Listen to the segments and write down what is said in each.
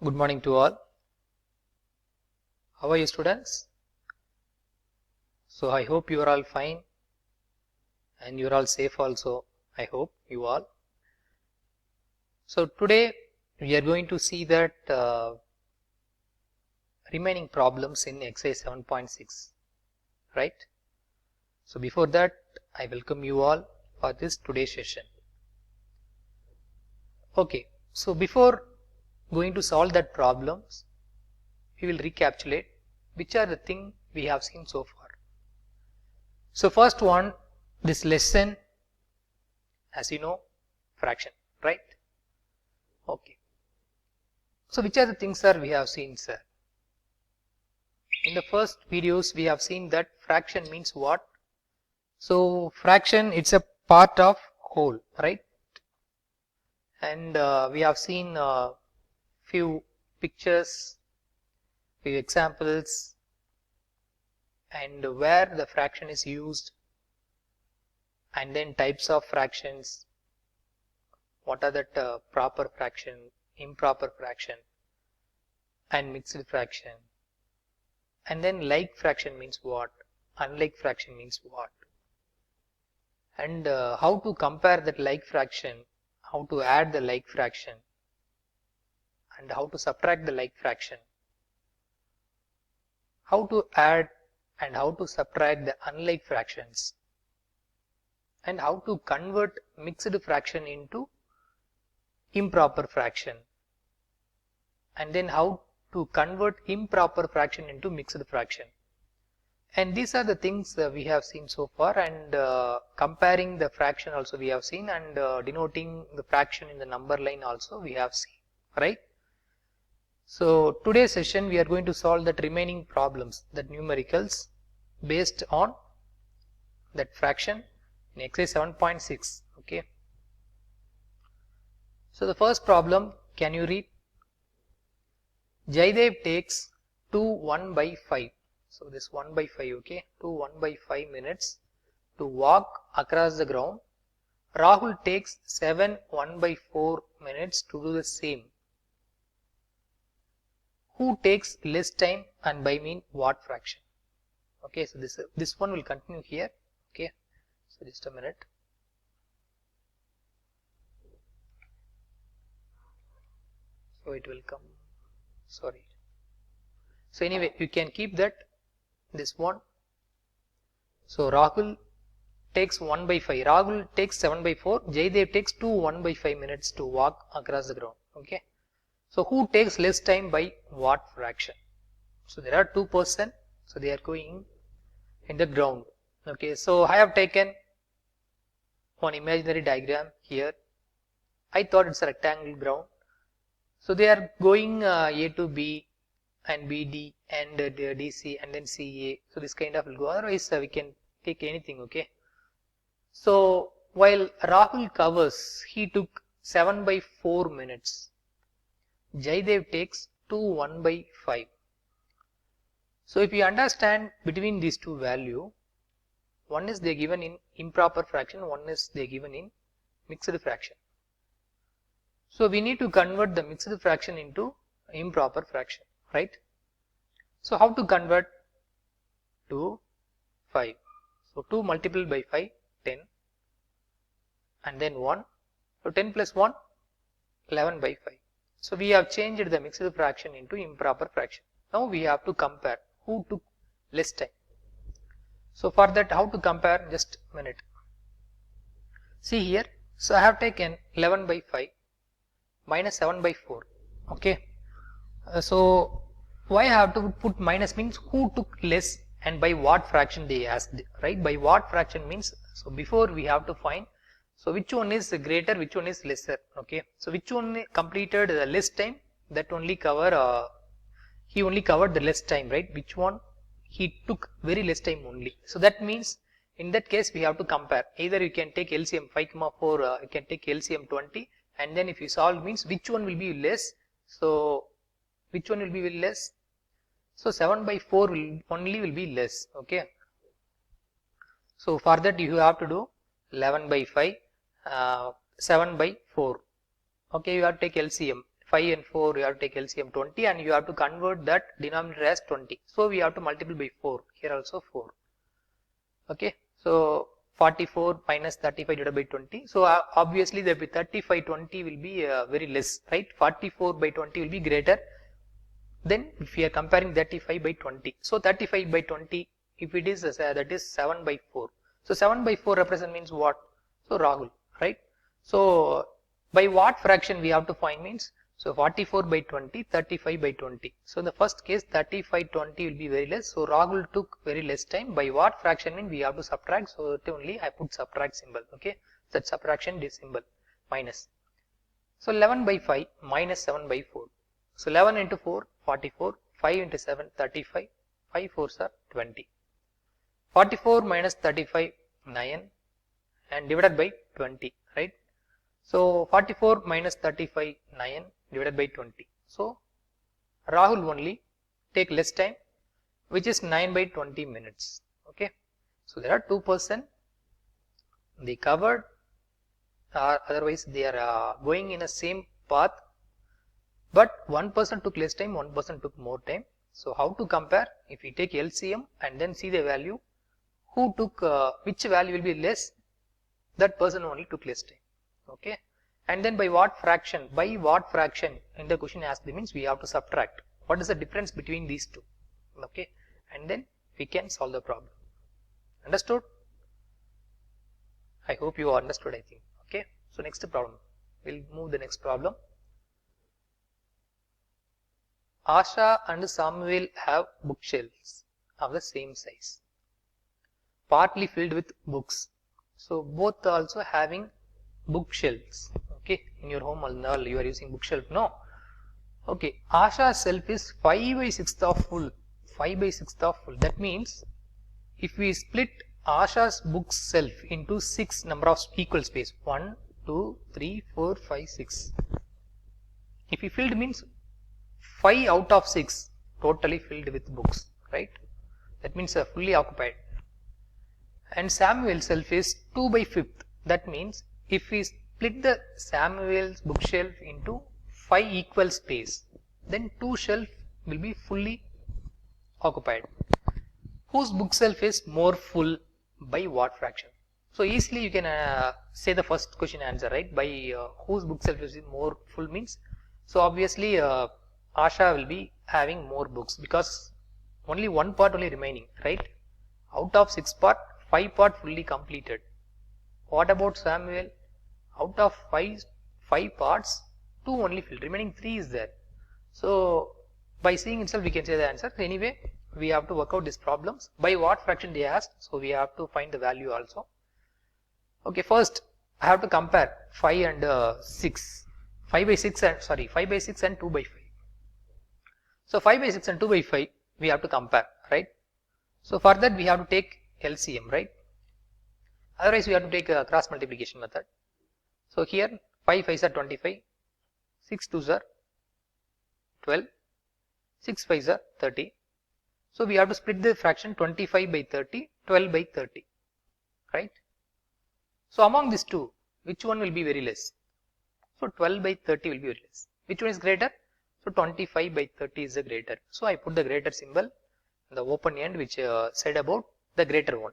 Good morning to all. How are you, students? So I hope you are all fine and you are all safe also. I hope you all. So today we are going to see that remaining problems in exercise 7.6, right? So before that, I welcome you all for this today's session. Okay, so before going to solve that problems, we will recapitulate which are the things we have seen so far. So first one, this lesson, as you know, fraction, right? Okay. So which are the things sir we have seen, sir? In the first videos we have seen that fraction means what? So fraction, it's a part of whole, right? And we have seen few pictures, few examples, and where the fraction is used, and then types of fractions, what are that proper fraction, improper fraction, and mixed fraction, and then like fraction means what, unlike fraction means what, and how to compare that like fraction, how to add the like fraction, and how to subtract the like fraction, how to add and how to subtract the unlike fractions, and how to convert mixed fraction into improper fraction, and then how to convert improper fraction into mixed fraction. And these are the things we have seen so far, and comparing the fraction also we have seen, and denoting the fraction in the number line also we have seen, right? So today's session we are going to solve that remaining problems, that numericals based on that fraction in exercise 7.6. okay. So the first problem, can you read? Jaidev takes 2 1 by 5. So this 1 by 5, okay, 2 1 by 5 minutes to walk across the ground. Rahul takes 7 1 by 4 minutes to do the same. Who takes less time and by mean what fraction? Okay, so this one will continue here. Okay, so just a minute. So it will come, sorry. So anyway, you can keep that, this one. So Rahul takes 1 by 5, Rahul takes 7 by 4, Jaidev takes 2 1 by 5 minutes to walk across the ground. Okay, so who takes less time by what fraction? So there are two persons, so they are going in the ground. Okay, so I have taken one imaginary diagram here. I thought it's a rectangle ground. So they are going A to B and BD and DC and then CA. So this kind of will go. Otherwise we can take anything. Okay. So while Rahul covers, he took 7 by 4 minutes. Jaidev takes 2 1 by 5. So if you understand between these two value, one is they given in improper fraction, one is they given in mixed fraction. So we need to convert the mixed fraction into improper fraction, right? So how to convert? 2 5. So 2 multiplied by 5, 10, and then 1. So 10 plus 1, 11 by 5. So we have changed the mixed fraction into improper fraction. Now we have to compare who took less time. So for that, how to compare? Just a minute. See here. So I have taken 11 by 5 minus 7 by 4. Okay. So why I have to put minus means who took less and by what fraction they asked, right? By what fraction means, so before we have to find, so which one is greater, which one is lesser. Okay, so which one completed the less time, that only cover he only covered the less time, right? Which one he took very less time only. So that means in that case we have to compare. Either you can take LCM 5,4, you can take LCM 20, and then if you solve means which one will be less. So which one will be less? So 7 by 4 will be less. Okay. So for that you have to do 11 by 5, 7 by 4. Okay, you have to take LCM 5 and 4, you have to take LCM 20 and you have to convert that denominator as 20. So we have to multiply by 4. Here also 4. Okay. So 44 minus 35 divided by 20. So obviously the 35 20 will be very less, right? 44 by 20 will be greater. Then if we are comparing 35 by 20. So 35 by 20, if it is that is 7 by 4. So 7 by 4 represent means what? So Rahul, right? So by what fraction we have to find means, so 44 by 20, 35 by 20. So in the first case 35 20 will be very less. So Rahul took very less time. By what fraction mean we have to subtract. So only I put subtract symbol. Okay, that subtraction this symbol minus. So 11 by 5 minus 7 by 4. So 11 into 4 44, 5 into 7 35, 5 4s are 20. 44 minus 35 9 and divided by 20, right? So 44 minus 35 9 divided by 20. So Rahul only take less time, which is 9 by 20 minutes. Okay. So there are 2%. They covered, otherwise they are going in the same path. But one person took less time, one person took more time. So how to compare? If we take LCM and then see the value, who took which value will be less, that person only took less time. Okay, and then by what fraction? By what fraction in the question asked means we have to subtract. What is the difference between these two? Okay, and then we can solve the problem. Understood? I hope you understood. I think. Okay, so next problem. We'll move the next problem. Asha and Samuel have bookshelves of the same size, partly filled with books. So both also having bookshelves. Okay, in your home all you are using bookshelf. No. Okay, Asha's shelf is 5 by 6 of full. 5 by 6 of full. That means if we split Asha's book shelf into 6 number of equal space, 1, 2, 3, 4, 5, 6. If we filled means 5 out of 6 totally filled with books, right? That means fully occupied. And Samuel's shelf is 2 by 5th. That means if we split the Samuel's bookshelf into 5 equal space, then 2 shelf will be fully occupied. Whose bookshelf is more full by what fraction? So easily you can say the first question answer, right? By whose bookshelf is more full means, so obviously Asha will be having more books because only one part only remaining, right? Out of 6 part, 5 part fully completed. What about Samuel? Out of 5 parts, 2 only filled, remaining 3 is there. So by seeing itself we can say the answer. Anyway, we have to work out these problems. By what fraction they asked, so we have to find the value also. Okay, first I have to compare 5 and 6. 5 by 6 and 5 by 6 and 2 by 5. So 5 by 6 and 2 by 5 we have to compare, right? So for that we have to take LCM, right? Otherwise we have to take a cross multiplication method. So here 5 5s are 25, 6 2s are 12, 6 5s are 30. So we have to split the fraction 25 by 30, 12 by 30, right? So among these two, which one will be very less? So 12 by 30 will be very less. Which one is greater? So 25 by 30 is the greater. So I put the greater symbol in the open end which said about the greater one.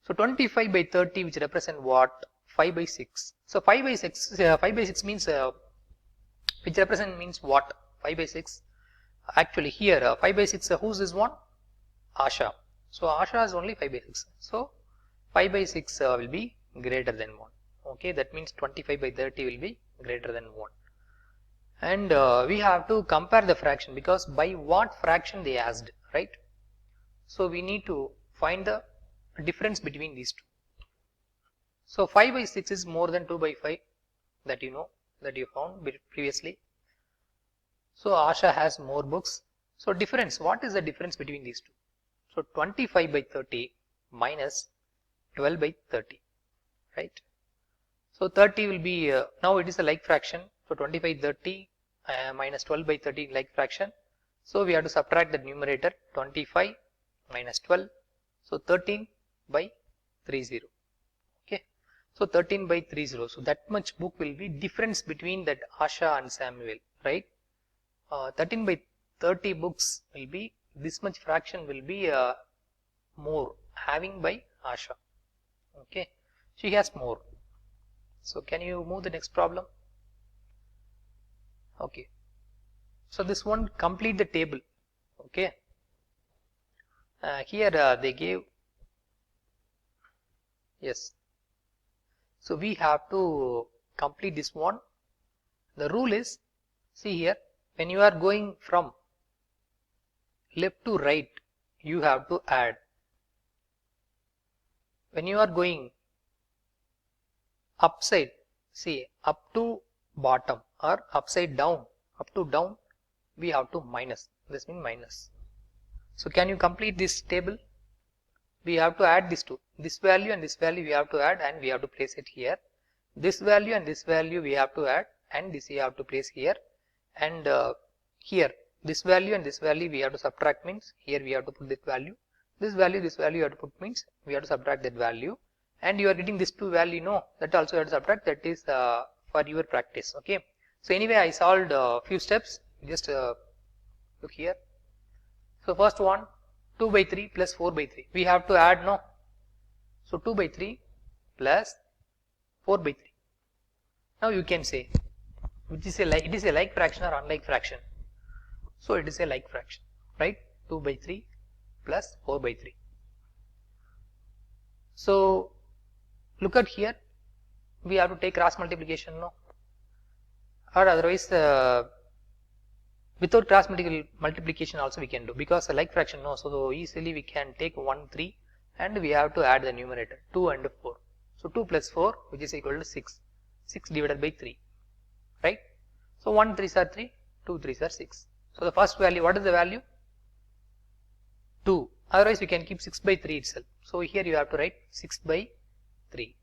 So 25 by 30 which represent what? 5 by 6. So 5 by 6 means which represent means what? 5 by 6. Actually here 5 by 6 whose is one? Asha. So Asha is only 5 by 6. So 5 by 6 will be greater than 1. Okay, that means 25 by 30 will be greater than 1. And we have to compare the fraction because by what fraction they asked, right? So we need to find the difference between these two. So 5 by 6 is more than 2 by 5, that you know, that you found previously. So Asha has more books. So difference, what is the difference between these two? So 25 by 30 minus 12 by 30, right? So 30 will be, now it is a like fraction. So 25 30 minus 12 by 30 like fraction. So we have to subtract the numerator 25 minus 12. So 13 by 30. Okay. So 13 by 30. So that much book will be difference between that Asha and Samuel, right? 13 by 30 books will be, this much fraction will be more having by Asha. Okay, she has more. So can you move the next problem? Okay, so this one complete the table. Okay, here they gave, yes, so we have to complete this one. The rule is, see here, when you are going from left to right, you have to add. When you are going upside, see, up to bottom or upside down, up to down, we have to minus. This means minus. So can you complete this table? We have to add these two. This value and this value we have to add, and we have to place it here. This value and this value we have to add, and this we have to place here. And here this value and this value we have to subtract, means here we have to put that value. This value you have to put, means we have to subtract that value. And you are getting this two value, no, that also you have to subtract. That is for your practice. Okay, so anyway, I solved a few steps. Just look here. So first one, 2 by 3 plus 4 by 3, we have to add, no. So 2 by 3 plus 4 by 3. Now you can say, which is a like, it is a like fraction or unlike fraction. So it is a like fraction, right? 2 by 3 plus 4 by 3. So look at here, we have to take cross multiplication, no, or otherwise without cross multiplication also we can do, because a like fraction, no, so easily we can take 1 3 and we have to add the numerator 2 and 4. So 2 plus 4, which is equal to 6. 6 divided by 3, right? So 1 3s are 3, 2 3s are 6. So the first value, what is the value? 2. Otherwise we can keep 6 by 3 itself. So here you have to write 6 by 3.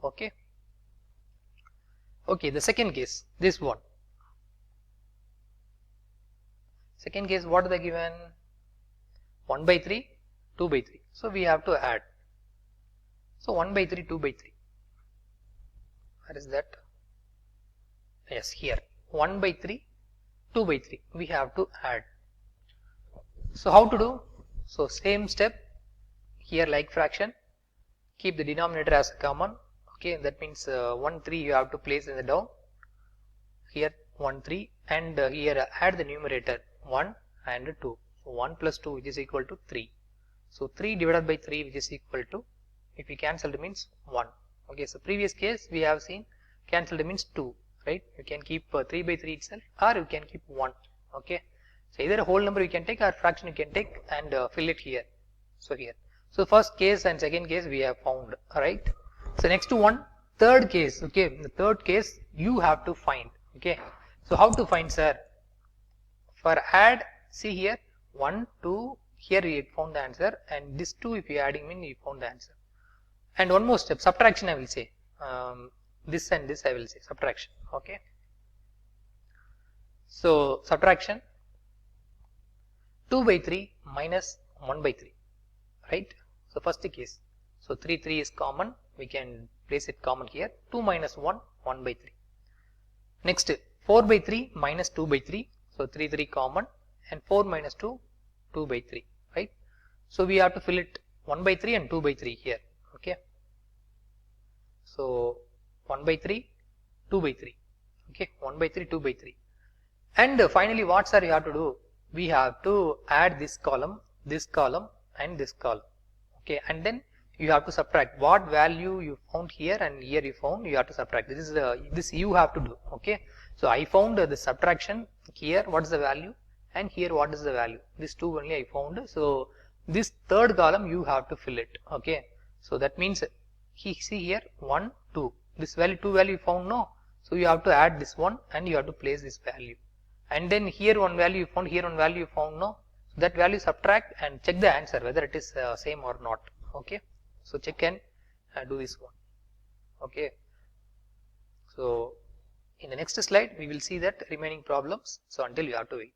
Okay. Okay, the second case, this one. Second case, what are they given? 1 by 3, 2 by 3. So we have to add. So 1 by 3, 2 by 3. Where is that? Yes, here. 1 by 3, 2 by 3. We have to add. So how to do? So same step. Here like fraction. Keep the denominator as a common. Okay, that means 1 3 you have to place in the down. Here 1 3, and here add the numerator 1 and 2. So 1 plus 2, which is equal to 3. So 3 divided by 3, which is equal to, if we cancel, it means 1. Okay, so previous case we have seen cancelled means 2, right? You can keep 3 by 3 itself, or you can keep 1. Okay, so either a whole number you can take or fraction you can take and fill it here. So here, so first case and second case we have found, right? So next to one, third case. Okay, in the third case you have to find. Okay, so how to find, sir? For add, see here 1 2, here we found the answer, and this 2 if you adding mean you found the answer. And one more step, subtraction I will say, this and this I will say subtraction. Okay, so subtraction, 2 by 3 minus 1 by 3, right? So first case, so 3 3 is common, we can place it common here. 2 minus 1, 1 by 3. Next 4 by 3 minus 2 by 3, so 3 3 common, and 4 minus 2, 2 by 3, right? So we have to fill it 1 by 3 and 2 by 3 here. Okay, so 1 by 3, 2 by 3. Okay, 1 by 3, 2 by 3. And finally what, sir, you have to do? We have to add this column and this column. Okay, and then you have to subtract what value you found here and here you found, you have to subtract. This is this you have to do. Okay, so I found the subtraction here, what is the value, and here what is the value. This two only I found. So this third column you have to fill it. Okay, so that means see here 1 2, this value, 2 value you found, no, so you have to add this one and you have to place this value, and then here one value you found, here one value you found, no, so that value subtract and check the answer whether it is same or not. Okay, so check and do this one. Okay, so in the next slide we will see that remaining problems. So until you have to wait.